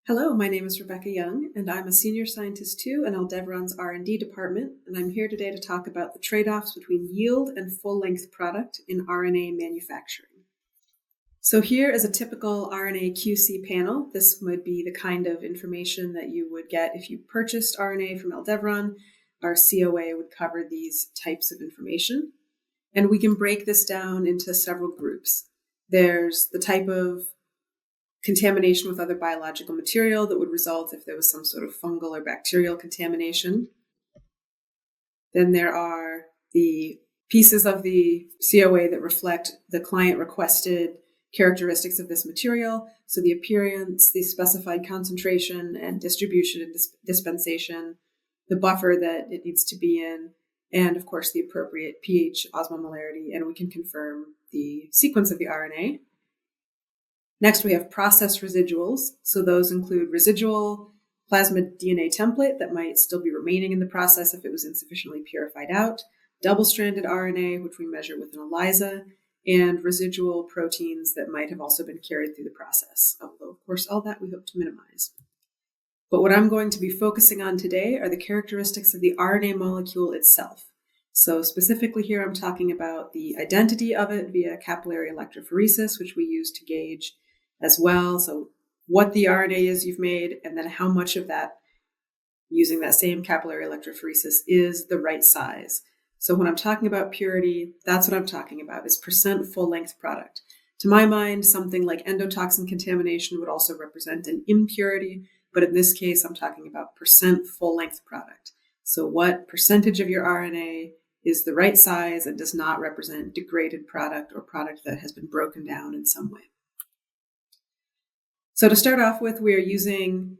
Hello, my name is Rebecca Young, and I'm a senior scientist too in Aldevron's R&D department, and I'm here today to talk about the trade-offs between yield and full-length product in RNA manufacturing. So here is a typical RNA QC panel. This would be the kind of information that you would get if you purchased RNA from Aldevron. Our COA would cover these types of information. And we can break this down into several groups. There's the type of contamination with other biological material that would result if there was some sort of fungal or bacterial contamination. Then there are the pieces of the COA that reflect the client requested characteristics of this material. So the appearance, the specified concentration and distribution and dispensation, the buffer that it needs to be in, and of course the appropriate pH, osmolarity, and we can confirm the sequence of the RNA. Next, we have process residuals. So those include residual plasmid DNA template that might still be remaining in the process if it was insufficiently purified out, double-stranded RNA, which we measure with an ELISA, and residual proteins that might have also been carried through the process, although, of course, all that we hope to minimize. But what I'm going to be focusing on today are the characteristics of the RNA molecule itself. So specifically here, I'm talking about the identity of it via capillary electrophoresis, which we use to gauge as well. So what the RNA is you've made, and then how much of that, using that same capillary electrophoresis, is the right size. So when I'm talking about purity, that's what I'm talking about, is percent full-length product. To my mind, something like endotoxin contamination would also represent an impurity, but in this case, I'm talking about percent full-length product. So what percentage of your RNA is the right size and does not represent degraded product or product that has been broken down in some way. So to start off with, we are using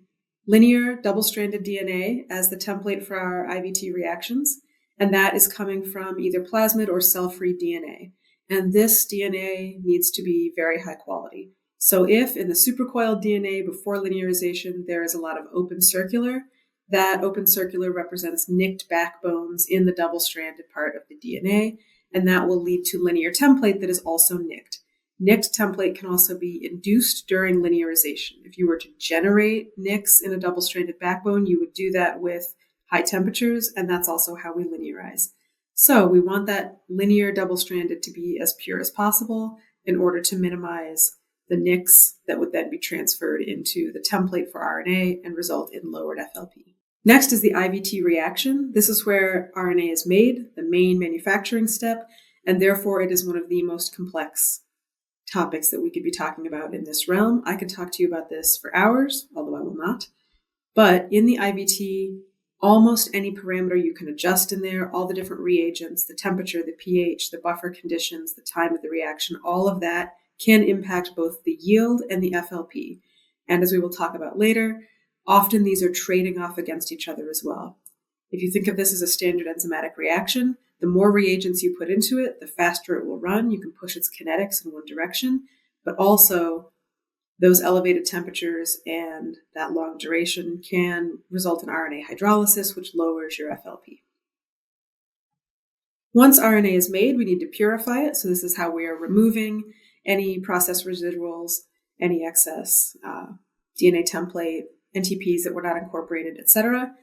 linear double-stranded DNA as the template for our IVT reactions, and that is coming from either plasmid or cell-free DNA. And this DNA needs to be very high quality. So if in the supercoiled DNA before linearization, there is a lot of open circular, that open circular represents nicked backbones in the double-stranded part of the DNA, and that will lead to linear template that is also nicked. Nicked template can also be induced during linearization. If you were to generate nicks in a double-stranded backbone, you would do that with high temperatures, and that's also how we linearize. So we want that linear double-stranded to be as pure as possible in order to minimize the nicks that would then be transferred into the template for RNA and result in lowered FLP. Next is the IVT reaction. This is where RNA is made, the main manufacturing step, and therefore it is one of the most complex topics that we could be talking about in this realm. I could talk to you about this for hours, although I will not. But in the IVT, almost any parameter you can adjust in there, all the different reagents, the temperature, the pH, the buffer conditions, the time of the reaction, all of that can impact both the yield and the FLP. And as we will talk about later, often these are trading off against each other as well. If you think of this as a standard enzymatic reaction, the more reagents you put into it, the faster it will run. You can push its kinetics in one direction, but also those elevated temperatures and that long duration can result in RNA hydrolysis, which lowers your FLP. Once RNA is made, we need to purify it. So this is how we are removing any process residuals, any excess DNA template, NTPs that were not incorporated, etc.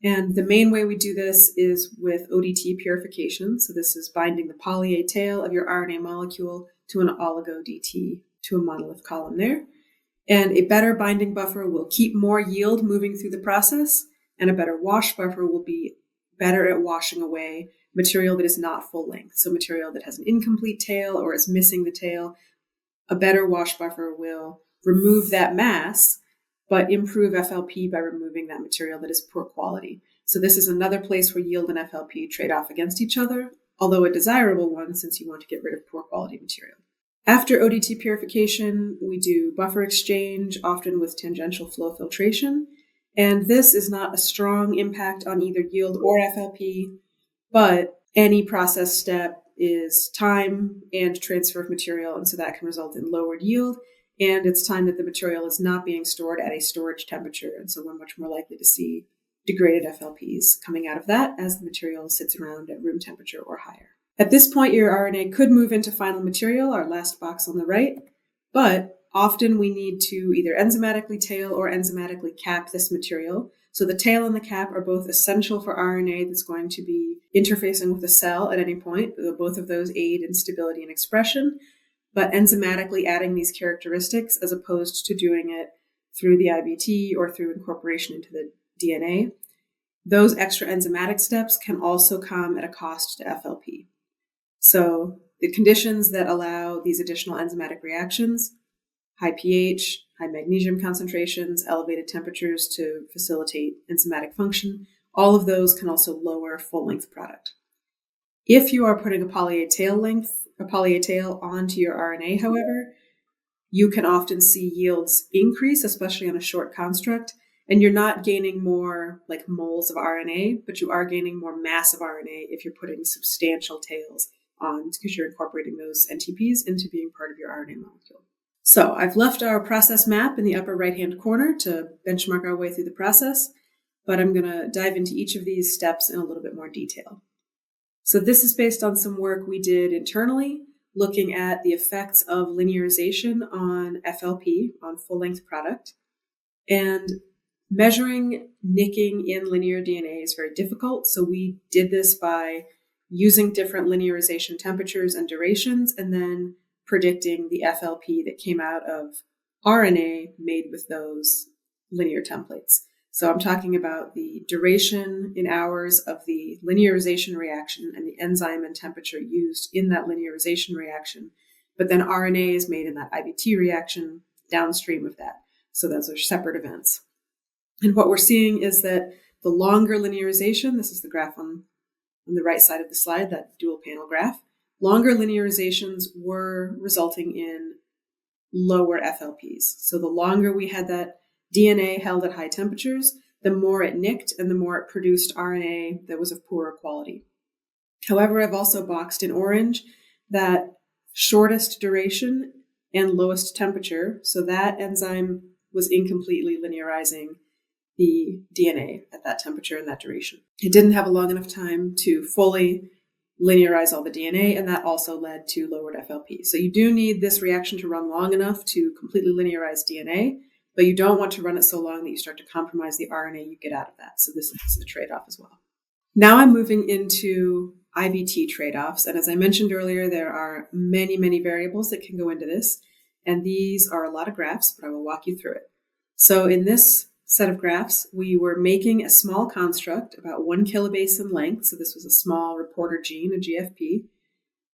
And the main way we do this is with ODT purification. So this is binding the poly A tail of your RNA molecule to an oligo DT, to a monolith column there. And a better binding buffer will keep more yield moving through the process, and a better wash buffer will be better at washing away material that is not full length. So material that has an incomplete tail or is missing the tail. A better wash buffer will remove that mass, but improve FLP by removing that material that is poor quality. So this is another place where yield and FLP trade off against each other, although a desirable one since you want to get rid of poor quality material. After ODT purification, we do buffer exchange, often with tangential flow filtration. And this is not a strong impact on either yield or FLP, but any process step is time and transfer of material, and so that can result in lowered yield. And it's time that the material is not being stored at a storage temperature. And so we're much more likely to see degraded FLPs coming out of that as the material sits around at room temperature or higher. At this point, your RNA could move into final material, our last box on the right, but often we need to either enzymatically tail or enzymatically cap this material. So the tail and the cap are both essential for RNA that's going to be interfacing with the cell at any point. Both of those aid in stability and expression, but enzymatically adding these characteristics as opposed to doing it through the IVT or through incorporation into the DNA. Those extra enzymatic steps can also come at a cost to FLP. So the conditions that allow these additional enzymatic reactions, high pH, high magnesium concentrations, elevated temperatures to facilitate enzymatic function, all of those can also lower full-length product. If you are putting a poly-A tail onto your RNA, however, you can often see yields increase, especially on a short construct, and you're not gaining more like moles of RNA, but you are gaining more mass of RNA if you're putting substantial tails on, because you're incorporating those NTPs into being part of your RNA molecule. So I've left our process map in the upper right-hand corner to benchmark our way through the process, but I'm going to dive into each of these steps in a little bit more detail. So this is based on some work we did internally, looking at the effects of linearization on FLP, on full-length product. And measuring nicking in linear DNA is very difficult, so we did this by using different linearization temperatures and durations, and then predicting the FLP that came out of RNA made with those linear templates. So I'm talking about the duration in hours of the linearization reaction and the enzyme and temperature used in that linearization reaction. But then RNA is made in that IVT reaction downstream of that. So those are separate events. And what we're seeing is that the longer linearization, this is the graph on the right side of the slide, that dual panel graph, longer linearizations were resulting in lower FLPs. So the longer we had that DNA held at high temperatures, the more it nicked and the more it produced RNA that was of poorer quality. However, I've also boxed in orange that shortest duration and lowest temperature, so that enzyme was incompletely linearizing the DNA at that temperature and that duration. It didn't have a long enough time to fully linearize all the DNA, and that also led to lowered FLP. So you do need this reaction to run long enough to completely linearize DNA, but you don't want to run it so long that you start to compromise the RNA you get out of that. So this is a trade-off as well. Now I'm moving into IVT trade-offs. And as I mentioned earlier, there are many, many variables that can go into this. And these are a lot of graphs, but I will walk you through it. So in this set of graphs, we were making a small construct about 1 kilobase in length. So this was a small reporter gene, a GFP.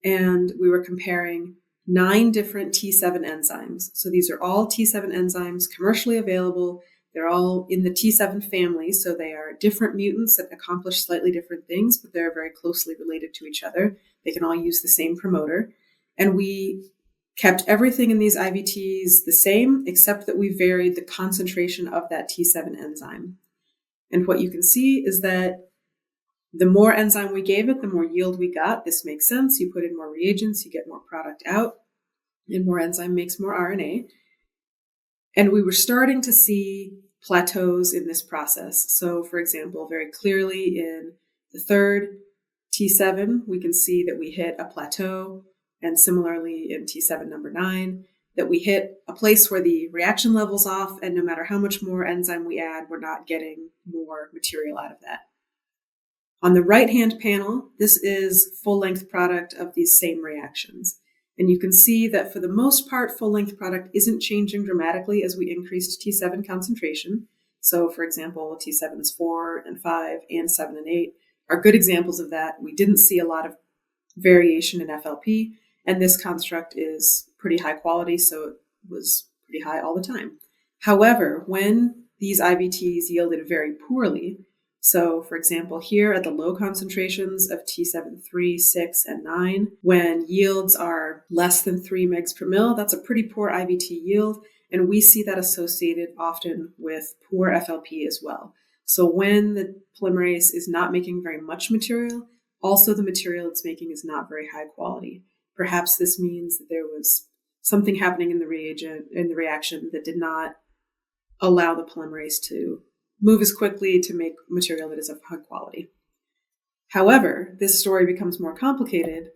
And we were comparing 9 different T7 enzymes. So these are all T7 enzymes commercially available. They're all in the T7 family, so they are different mutants that accomplish slightly different things, but they're very closely related to each other. They can all use the same promoter. And we kept everything in these IVTs the same, except that we varied the concentration of that T7 enzyme. And what you can see is that the more enzyme we gave it, the more yield we got. This makes sense. You put in more reagents, you get more product out, and more enzyme makes more RNA. And we were starting to see plateaus in this process. So, for example, very clearly in the third T7, we can see that we hit a plateau. And similarly in T7 number 9, that we hit a place where the reaction level's off, and no matter how much more enzyme we add, we're not getting more material out of that. On the right-hand panel, this is full-length product of these same reactions. And you can see that for the most part, full-length product isn't changing dramatically as we increased T7 concentration. So for example, T7s 4 and 5 and 7 and 8 are good examples of that. We didn't see a lot of variation in FLP, and this construct is pretty high quality, so it was pretty high all the time. However, when these IVTs yielded very poorly, so for example, here at the low concentrations of T7, 3, 6, and 9, when yields are less than 3 megs per mil, that's a pretty poor IVT yield, and we see that associated often with poor FLP as well. So when the polymerase is not making very much material, also the material it's making is not very high quality. Perhaps this means that there was something happening in the reaction that did not allow the polymerase to move as quickly to make material that is of high quality. However, this story becomes more complicated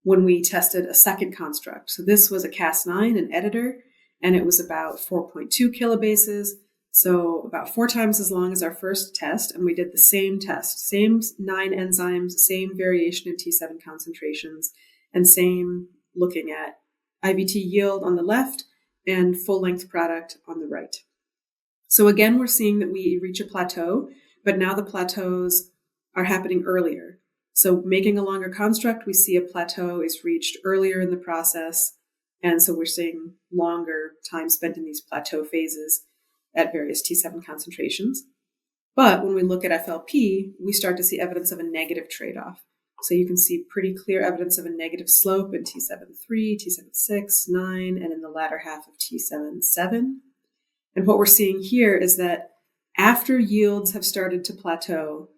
when we tested a second construct. So this was a Cas9, an editor, and it was about 4.2 kilobases. So about 4 times as long as our first test. And we did the same test, same 9 enzymes, same variation in T7 concentrations, and same looking at IVT yield on the left and full length product on the right. So again, we're seeing that we reach a plateau, but now the plateaus are happening earlier. So making a longer construct, we see a plateau is reached earlier in the process. And so we're seeing longer time spent in these plateau phases at various T7 concentrations. But when we look at FLP, we start to see evidence of a negative trade-off. So you can see pretty clear evidence of a negative slope in T7-3, T7-6, 9, and in the latter half of T7-7. And what we're seeing here is that after yields have started to plateau,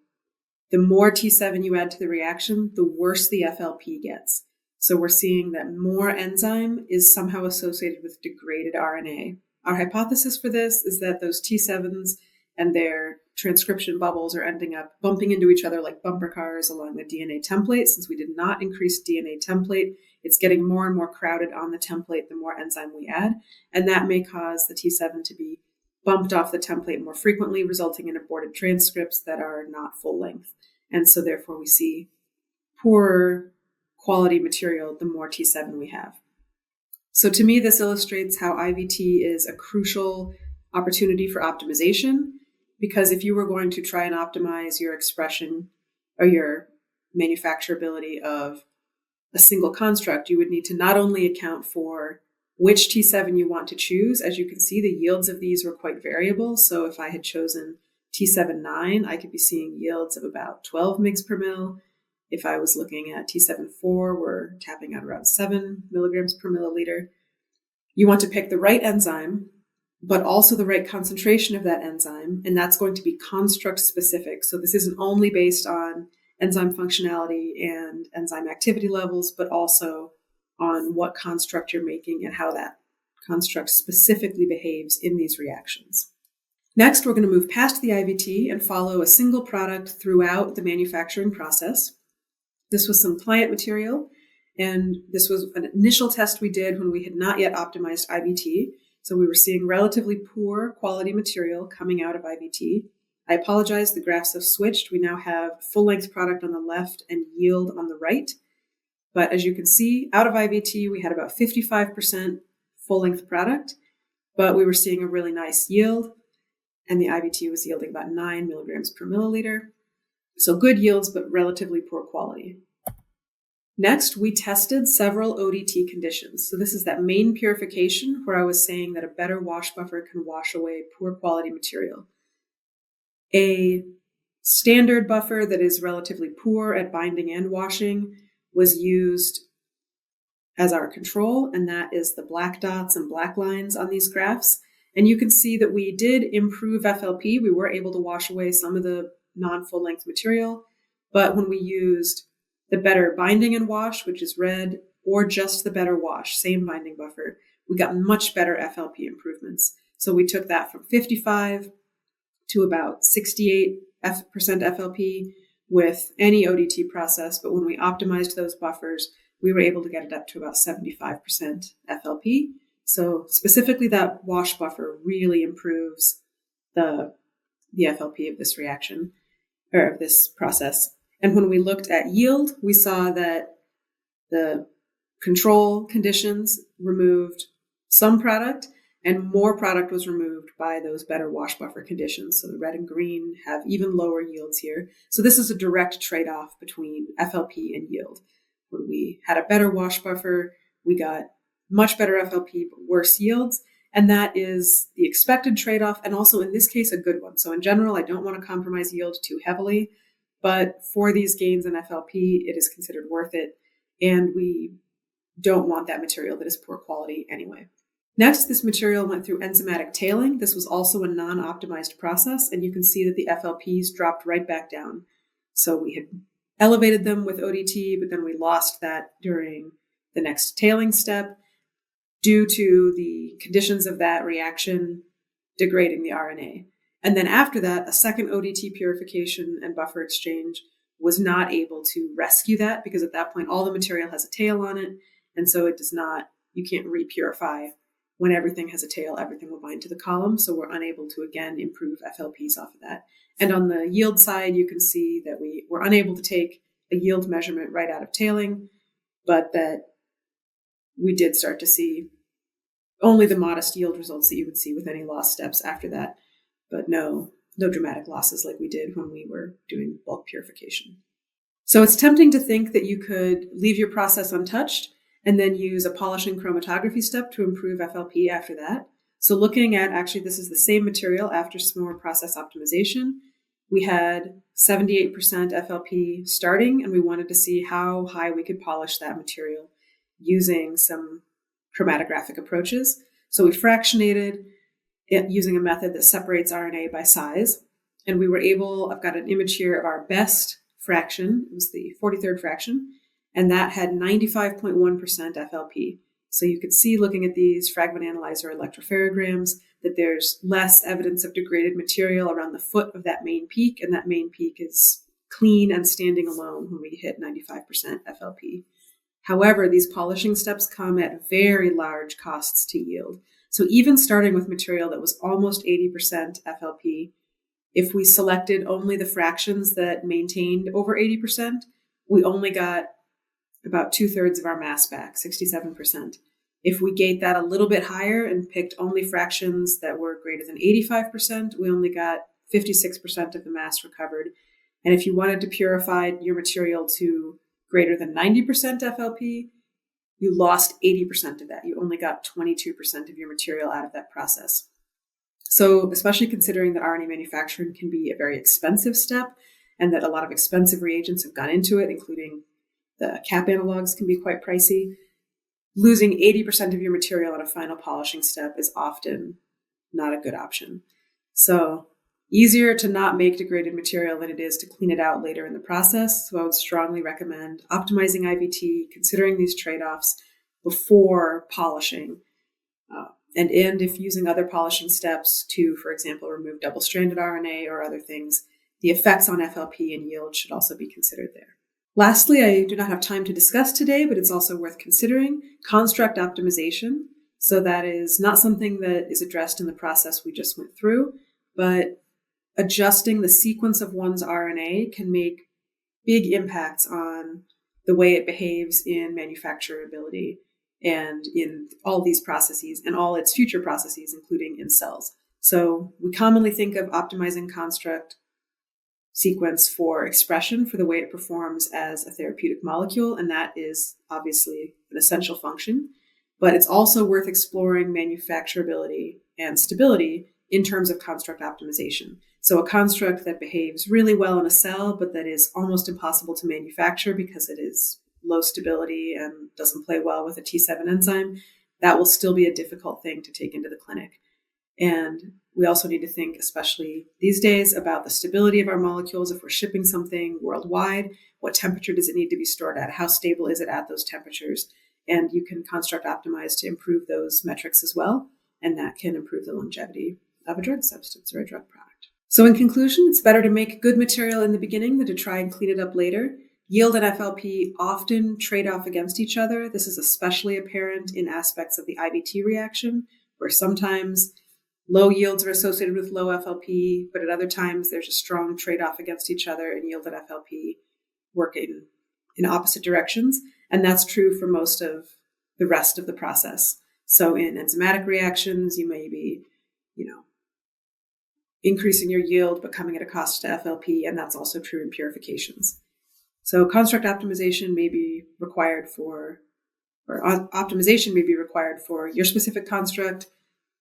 the more T7 you add to the reaction, the worse the FLP gets. So we're seeing that more enzyme is somehow associated with degraded RNA. Our hypothesis for this is that those T7s and their transcription bubbles are ending up bumping into each other like bumper cars along the DNA template. Since we did not increase DNA template, it's getting more and more crowded on the template the more enzyme we add. And that may cause the T7 to be bumped off the template more frequently, resulting in aborted transcripts that are not full length. And so therefore we see poorer quality material the more T7 we have. So to me, this illustrates how IVT is a crucial opportunity for optimization, because if you were going to try and optimize your expression or your manufacturability of a single construct, you would need to not only account for which T7 you want to choose. As you can see, the yields of these were quite variable. So if I had chosen T7-9, I could be seeing yields of about 12 mg per mil. If I was looking at T7-4, we're tapping out around 7 milligrams per milliliter. You want to pick the right enzyme, but also the right concentration of that enzyme, and that's going to be construct specific. So this isn't only based on enzyme functionality and enzyme activity levels, but also on what construct you're making and how that construct specifically behaves in these reactions. Next, we're going to move past the IVT and follow a single product throughout the manufacturing process. This was some client material, and this was an initial test we did when we had not yet optimized IVT. So we were seeing relatively poor quality material coming out of IVT. I apologize, the graphs have switched. We now have full-length product on the left and yield on the right. But as you can see, out of IVT, we had about 55% full-length product, but we were seeing a really nice yield, and the IVT was yielding about 9 milligrams per milliliter. So good yields, but relatively poor quality. Next, we tested several ODT conditions. So this is that main purification where I was saying that a better wash buffer can wash away poor quality material. A standard buffer that is relatively poor at binding and washing was used as our control, and that is the black dots and black lines on these graphs. And you can see that we did improve FLP. We were able to wash away some of the non-full length material, but when we used the better binding and wash, which is red, or just the better wash, same binding buffer, we got much better FLP improvements. So we took that from 55 to about 68% FLP with any ODT process, but when we optimized those buffers, we were able to get it up to about 75% FLP. So specifically that wash buffer really improves the FLP of this reaction, or of this process. And when we looked at yield, we saw that the control conditions removed some product and more product was removed by those better wash buffer conditions. So the red and green have even lower yields here. So this is a direct trade-off between FLP and yield. When we had a better wash buffer, we got much better FLP, but worse yields. And that is the expected trade-off, and also in this case, a good one. So in general, I don't want to compromise yield too heavily, but for these gains in FLP, it is considered worth it. And we don't want that material that is poor quality anyway. Next, this material went through enzymatic tailing. This was also a non-optimized process, and you can see that the FLPs dropped right back down. So we had elevated them with ODT, but then we lost that during the next tailing step due to the conditions of that reaction degrading the RNA. And then after that, a second ODT purification and buffer exchange was not able to rescue that, because at that point, all the material has a tail on it. And so it does not, you can't repurify when everything has a tail, everything will bind to the column. So we're unable to, again, improve FLPs off of that. And on the yield side, you can see that we were unable to take a yield measurement right out of tailing, but that we did start to see only the modest yield results that you would see with any loss steps after that, but no dramatic losses like we did when we were doing bulk purification. So it's tempting to think that you could leave your process untouched and then use a polishing chromatography step to improve FLP after that. So looking at, actually, this is the same material after some more process optimization. We had 78% FLP starting, and we wanted to see how high we could polish that material using some chromatographic approaches. So we fractionated it using a method that separates RNA by size. And we were able, I've got an image here of our best fraction. It was the 43rd fraction, and that had 95.1% FLP. So you could see, looking at these fragment analyzer electropherograms, that there's less evidence of degraded material around the foot of that main peak, and that main peak is clean and standing alone when we hit 95% FLP. However, these polishing steps come at very large costs to yield. So even starting with material that was almost 80% FLP, if we selected only the fractions that maintained over 80%, we only got about 2/3 of our mass back, 67%. If we gate that a little bit higher and picked only fractions that were greater than 85%, we only got 56% of the mass recovered. And if you wanted to purify your material to greater than 90% FLP, you lost 80% of that. You only got 22% of your material out of that process. So especially considering that RNA manufacturing can be a very expensive step and that a lot of expensive reagents have gone into it, including the cap analogs can be quite pricey, losing 80% of your material on a final polishing step is often not a good option. So easier to not make degraded material than it is to clean it out later in the process. So I would strongly recommend optimizing IVT, considering these trade-offs before polishing. And if using other polishing steps to, for example, remove double-stranded RNA or other things, the effects on FLP and yield should also be considered there. Lastly, I do not have time to discuss today, but it's also worth considering construct optimization. So that is not something that is addressed in the process we just went through, but adjusting the sequence of one's RNA can make big impacts on the way it behaves in manufacturability and in all these processes and all its future processes, including in cells. So we commonly think of optimizing construct sequence for expression for the way it performs as a therapeutic molecule, and that is obviously an essential function. But it's also worth exploring manufacturability and stability in terms of construct optimization. So a construct that behaves really well in a cell, but that is almost impossible to manufacture because it is low stability and doesn't play well with a T7 enzyme, that will still be a difficult thing to take into the clinic. And we also need to think, especially these days, about the stability of our molecules. If we're shipping something worldwide, what temperature does it need to be stored at? How stable is it at those temperatures? And you can construct optimize to improve those metrics as well. And that can improve the longevity of a drug substance or a drug product. So in conclusion, it's better to make good material in the beginning than to try and clean it up later. Yield and FLP often trade off against each other. This is especially apparent in aspects of the IVT reaction, where sometimes low yields are associated with low FLP, but at other times there's a strong trade-off against each other, and yield and FLP work in opposite directions. And that's true for most of the rest of the process. So in enzymatic reactions, you may be, increasing your yield, but coming at a cost to FLP, and that's also true in purifications. So construct optimization may be required or optimization may be required for your specific construct,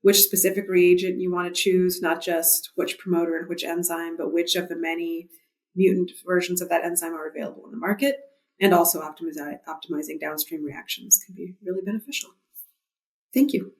which specific reagent you want to choose, not just which promoter and which enzyme, but which of the many mutant versions of that enzyme are available in the market. And also optimizing downstream reactions can be really beneficial. Thank you.